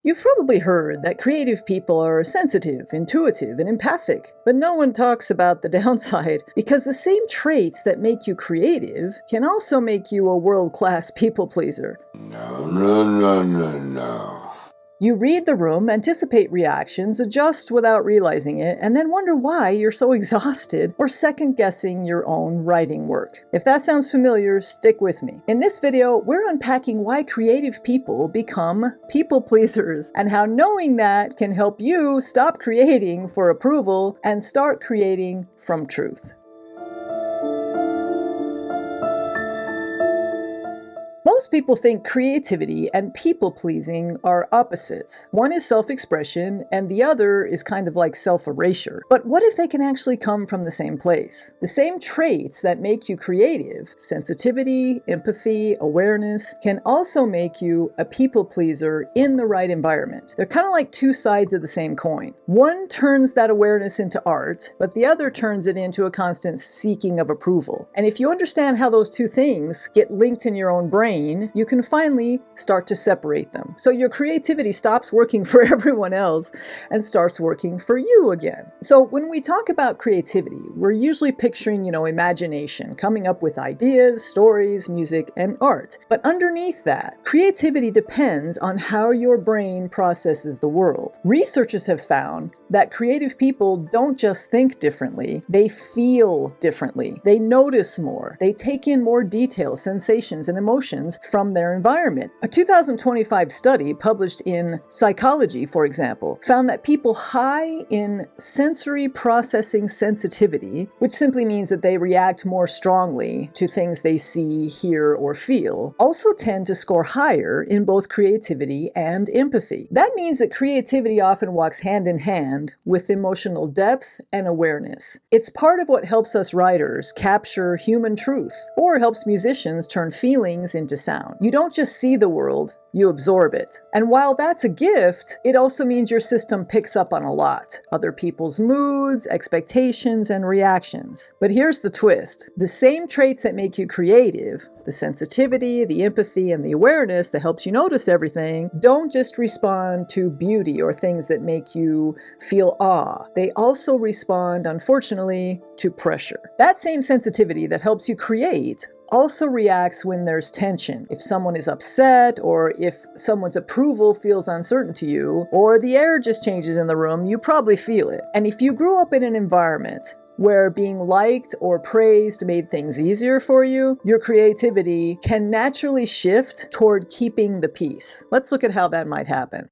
You've probably heard that creative people are sensitive, intuitive, and empathic, but no one talks about the downside because the same traits that make you creative can also make you a world-class people pleaser. No. You read the room, anticipate reactions, adjust without realizing it, and then wonder why you're so exhausted or second-guessing your own writing work. If that sounds familiar, stick with me. In this video, we're unpacking why creative people become people pleasers and how knowing that can help you stop creating for approval and start creating from truth. Most people think creativity and people-pleasing are opposites. One is self-expression, and the other is kind of like self-erasure. But what if they can actually come from the same place? The same traits that make you creative, sensitivity, empathy, awareness, can also make you a people-pleaser in the right environment. They're kind of like two sides of the same coin. One turns that awareness into art, but the other turns it into a constant seeking of approval. And if you understand how those two things get linked in your own brain, you can finally start to separate them. So your creativity stops working for everyone else and starts working for you again. So when we talk about creativity, we're usually picturing, imagination, coming up with ideas, stories, music, and art. But underneath that, creativity depends on how your brain processes the world. Researchers have found that creative people don't just think differently, they feel differently. They notice more. They take in more details, sensations, and emotions from their environment. A 2025 study published in Psychology, for example, found that people high in sensory processing sensitivity, which simply means that they react more strongly to things they see, hear, or feel, also tend to score higher in both creativity and empathy. That means that creativity often walks hand in hand with emotional depth and awareness. It's part of what helps us writers capture human truth, or helps musicians turn feelings into sound. You don't just see the world, you absorb it. And while that's a gift, it also means your system picks up on a lot. Other people's moods, expectations, and reactions. But here's the twist. The same traits that make you creative, the sensitivity, the empathy, and the awareness that helps you notice everything, don't just respond to beauty or things that make you feel awe. They also respond, unfortunately, to pressure. That same sensitivity that helps you create also reacts when there's tension. If someone is upset, or if someone's approval feels uncertain to you, or the air just changes in the room, you probably feel it. And if you grew up in an environment where being liked or praised made things easier for you, your creativity can naturally shift toward keeping the peace. Let's look at how that might happen.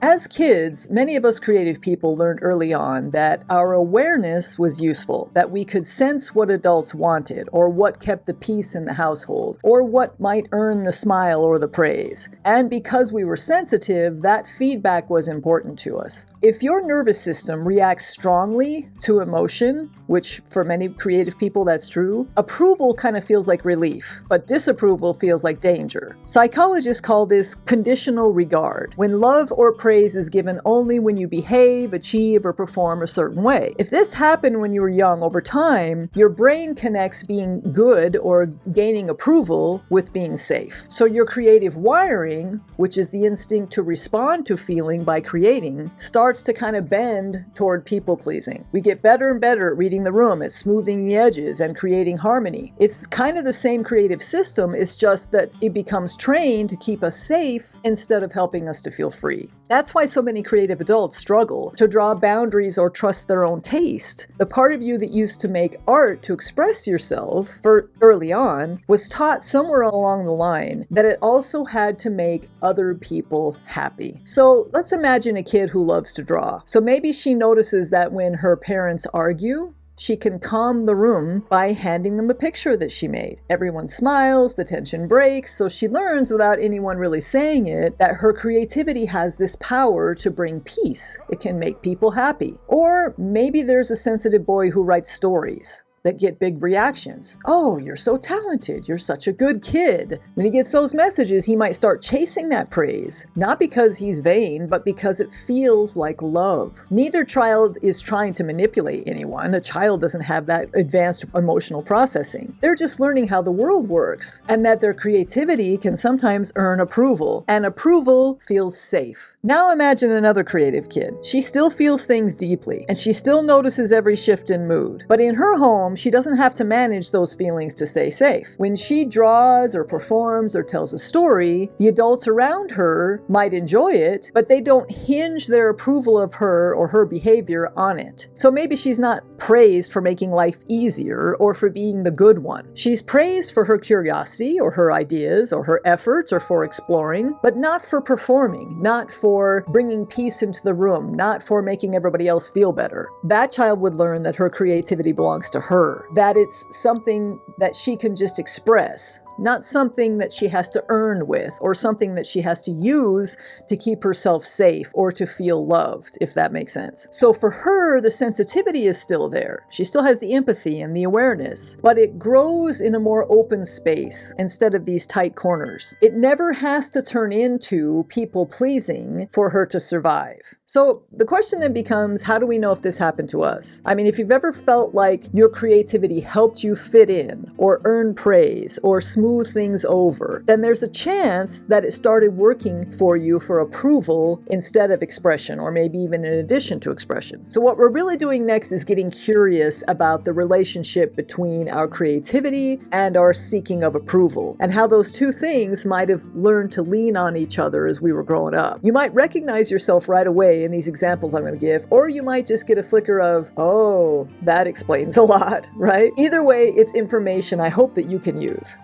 As kids, many of us creative people learned early on that our awareness was useful, that we could sense what adults wanted, or what kept the peace in the household, or what might earn the smile or the praise. And because we were sensitive, that feedback was important to us. If your nervous system reacts strongly to emotion, which for many creative people that's true, approval kind of feels like relief, but disapproval feels like danger. Psychologists call this conditional regard, when love or praise is given only when you behave, achieve, or perform a certain way. If this happened when you were young, over time, your brain connects being good or gaining approval with being safe. So your creative wiring, which is the instinct to respond to feeling by creating, starts to kind of bend toward people-pleasing. We get better and better at reading the room, at smoothing the edges and creating harmony. It's kind of the same creative system, it's just that it becomes trained to keep us safe instead of helping us to feel free. That's why so many creative adults struggle to draw boundaries or trust their own taste. The part of you that used to make art to express yourself for early on was taught somewhere along the line that it also had to make other people happy. So let's imagine a kid who loves to draw. So maybe she notices that when her parents argue, she can calm the room by handing them a picture that she made. Everyone smiles, the tension breaks, so she learns without anyone really saying it that her creativity has this power to bring peace. It can make people happy. Or maybe there's a sensitive boy who writes stories. that get big reactions. Oh, you're so talented. You're such a good kid. When he gets those messages, he might start chasing that praise, not because he's vain, but because it feels like love. Neither child is trying to manipulate anyone. A child doesn't have that advanced emotional processing. They're just learning how the world works and that their creativity can sometimes earn approval, and approval feels safe. Now imagine another creative kid. She still feels things deeply, and she still notices every shift in mood. But in her home, she doesn't have to manage those feelings to stay safe. When she draws or performs or tells a story, the adults around her might enjoy it, but they don't hinge their approval of her or her behavior on it. So maybe she's not praised for making life easier or for being the good one. She's praised for her curiosity or her ideas or her efforts or for exploring, but not for performing, not for bringing peace into the room, not for making everybody else feel better. That child would learn that her creativity belongs to her, that it's something that she can just express, not something that she has to earn with or something that she has to use to keep herself safe or to feel loved, if that makes sense. So for her, the sensitivity is still there. She still has the empathy and the awareness, but it grows in a more open space instead of these tight corners. It never has to turn into people pleasing for her to survive. So the question then becomes, how do we know if this happened to us? I mean, if you've ever felt like your creativity helped you fit in or earn praise or smooth things over, then there's a chance that it started working for you for approval instead of expression, or maybe even in addition to expression. So what we're really doing next is getting curious about the relationship between our creativity and our seeking of approval, and how those two things might have learned to lean on each other as we were growing up. You might recognize yourself right away in these examples I'm going to give, or you might just get a flicker of, oh, that explains a lot, right? Either way, it's information I hope that you can use.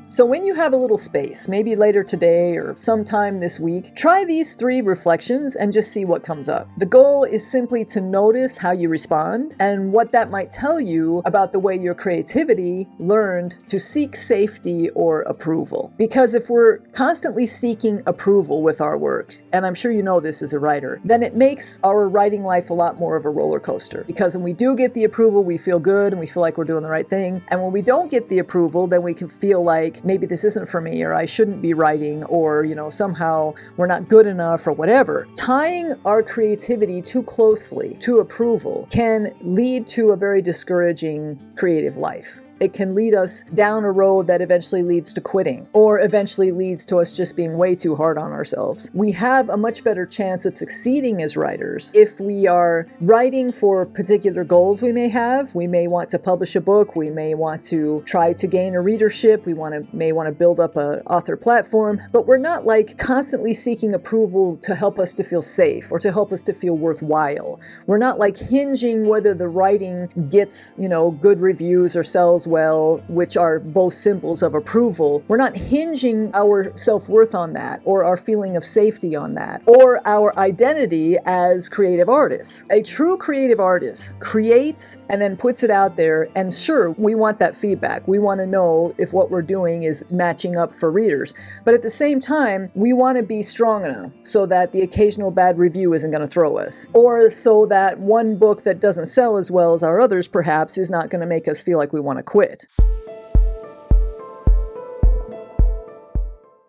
So when you have a little space, maybe later today or sometime this week, try these 3 reflections and just see what comes up. The goal is simply to notice how you respond and what that might tell you about the way your creativity learned to seek safety or approval. Because if we're constantly seeking approval with our work, and I'm sure you know this as a writer, then it makes our writing life a lot more of a roller coaster. Because when we do get the approval, we feel good and we feel like we're doing the right thing. And when we don't get the approval, then we can feel like maybe this isn't for me, or I shouldn't be writing, or, somehow we're not good enough or whatever. Tying our creativity too closely to approval can lead to a very discouraging creative life. It can lead us down a road that eventually leads to quitting, or eventually leads to us just being way too hard on ourselves. We have a much better chance of succeeding as writers if we are writing for particular goals we may have. We may want to publish a book. We may want to try to gain a readership. We may want to build up an author platform, but we're not like constantly seeking approval to help us to feel safe or to help us to feel worthwhile. We're not like hinging whether the writing gets, good reviews or sells well, which are both symbols of approval. We're not hinging our self-worth on that, or our feeling of safety on that, or our identity as creative artists. A true creative artist creates and then puts it out there, and sure, we want that feedback. We want to know if what we're doing is matching up for readers. But at the same time, we want to be strong enough so that the occasional bad review isn't going to throw us, or so that one book that doesn't sell as well as our others perhaps is not going to make us feel like we want to quit.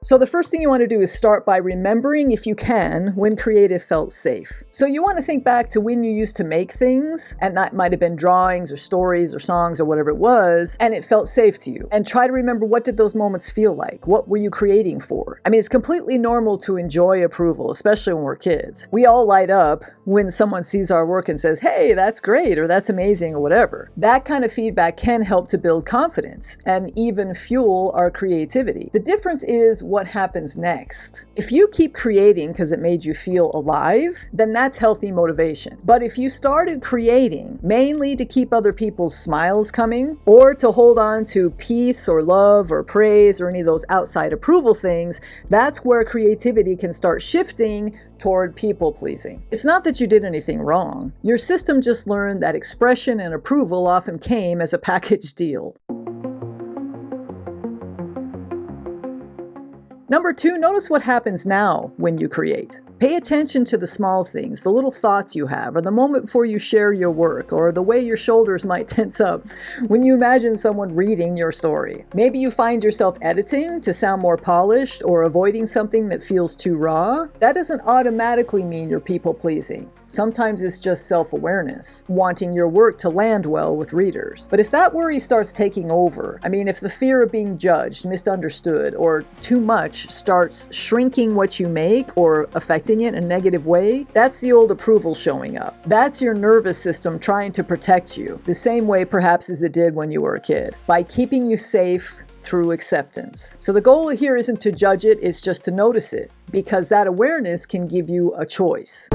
So the first thing you want to do is start by remembering, if you can, when creative felt safe. So you want to think back to when you used to make things, and that might have been drawings or stories or songs or whatever it was, and it felt safe to you. And try to remember, what did those moments feel like? What were you creating for? I mean, it's completely normal to enjoy approval, especially when we're kids. We all light up when someone sees our work and says, hey, that's great, or that's amazing, or whatever. That kind of feedback can help to build confidence and even fuel our creativity. The difference is what happens next. If you keep creating because it made you feel alive, then that's healthy motivation. But if you started creating mainly to keep other people's smiles coming, or to hold on to peace or love or praise or any of those outside approval things, that's where creativity can start shifting toward people pleasing. It's not that you did anything wrong. Your system just learned that expression and approval often came as a package deal. Number 2, notice what happens now when you create. Pay attention to the small things, the little thoughts you have, or the moment before you share your work, or the way your shoulders might tense up when you imagine someone reading your story. Maybe you find yourself editing to sound more polished or avoiding something that feels too raw. That doesn't automatically mean you're people-pleasing. Sometimes it's just self-awareness, wanting your work to land well with readers. But if that worry starts taking over, if the fear of being judged, misunderstood, or too much starts shrinking what you make or affecting it in a negative way, that's the old approval showing up. That's your nervous system trying to protect you, the same way perhaps as it did when you were a kid, by keeping you safe through acceptance. So the goal here isn't to judge it, it's just to notice it, because that awareness can give you a choice.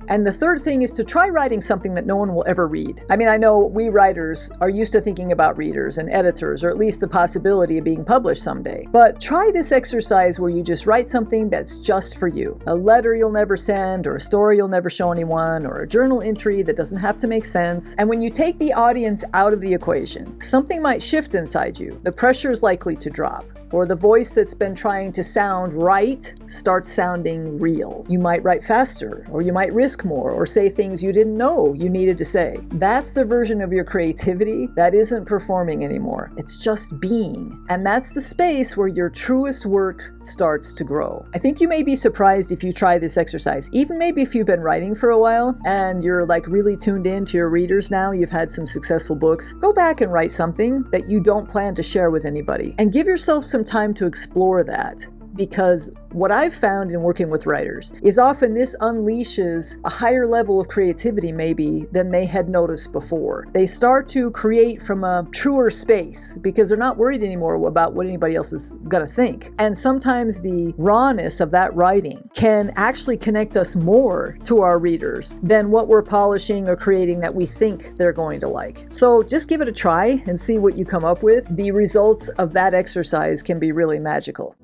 And the third thing is to try writing something that no one will ever read. I know we writers are used to thinking about readers and editors, or at least the possibility of being published someday. But try this exercise where you just write something that's just for you. A letter you'll never send, or a story you'll never show anyone, or a journal entry that doesn't have to make sense. And when you take the audience out of the equation, something might shift inside you. The pressure is likely to drop. Or the voice that's been trying to sound right starts sounding real. You might write faster, or you might risk more, or say things you didn't know you needed to say. That's the version of your creativity that isn't performing anymore. It's just being. And that's the space where your truest work starts to grow. I think you may be surprised if you try this exercise, even maybe if you've been writing for a while and you're really tuned in to your readers now, you've had some successful books. Go back and write something that you don't plan to share with anybody, and give yourself some time to explore that. Because what I've found in working with writers is often this unleashes a higher level of creativity maybe than they had noticed before. They start to create from a truer space because they're not worried anymore about what anybody else is going to think. And sometimes the rawness of that writing can actually connect us more to our readers than what we're polishing or creating that we think they're going to like. So just give it a try and see what you come up with. The results of that exercise can be really magical.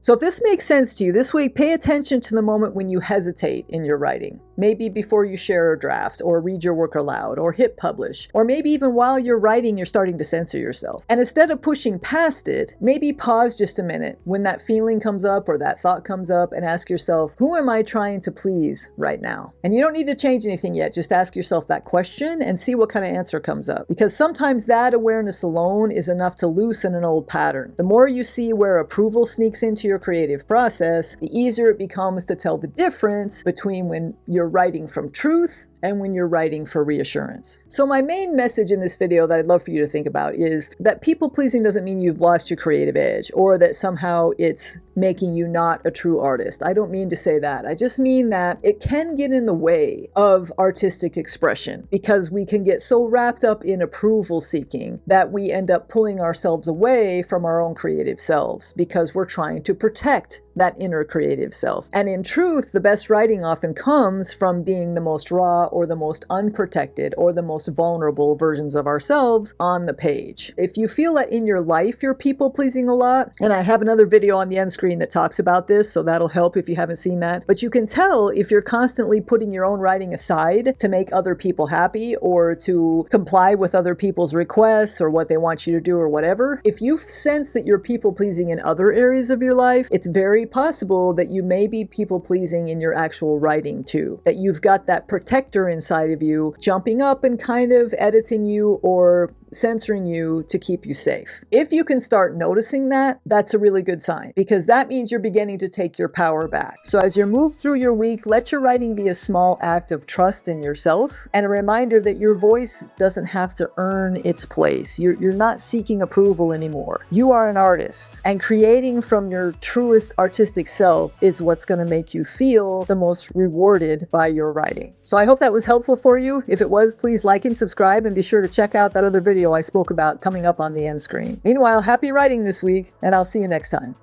So if this makes sense to you this week, pay attention to the moment when you hesitate in your writing. Maybe before you share a draft, or read your work aloud, or hit publish, or maybe even while you're writing, you're starting to censor yourself. And instead of pushing past it, maybe pause just a minute when that feeling comes up or that thought comes up and ask yourself, who am I trying to please right now? And you don't need to change anything yet. Just ask yourself that question and see what kind of answer comes up. Because sometimes that awareness alone is enough to loosen an old pattern. The more you see where approval sneaks into your creative process, the easier it becomes to tell the difference between when you're writing from truth and when you're writing for reassurance. So my main message in this video that I'd love for you to think about is that people-pleasing doesn't mean you've lost your creative edge, or that somehow it's making you not a true artist. I don't mean to say that. I just mean that it can get in the way of artistic expression because we can get so wrapped up in approval seeking that we end up pulling ourselves away from our own creative selves because we're trying to protect that inner creative self. And in truth, the best writing often comes from being the most raw or the most unprotected or the most vulnerable versions of ourselves on the page. If you feel that in your life you're people-pleasing a lot, and I have another video on the end screen that talks about this, so that'll help if you haven't seen that, but you can tell if you're constantly putting your own writing aside to make other people happy or to comply with other people's requests or what they want you to do or whatever. If you sense that you're people-pleasing in other areas of your life, it's very possible that you may be people-pleasing in your actual writing too, that you've got that protector inside of you jumping up and kind of editing you or censoring you to keep you safe. If you can start noticing that, that's a really good sign because that means you're beginning to take your power back. So as you move through your week, let your writing be a small act of trust in yourself and a reminder that your voice doesn't have to earn its place. You're not seeking approval anymore. You are an artist, and creating from your truest artistic self is what's going to make you feel the most rewarded by your writing. So I hope that was helpful for you. If it was, please like and subscribe, and be sure to check out that other video I spoke about coming up on the end screen. Meanwhile, happy writing this week, and I'll see you next time.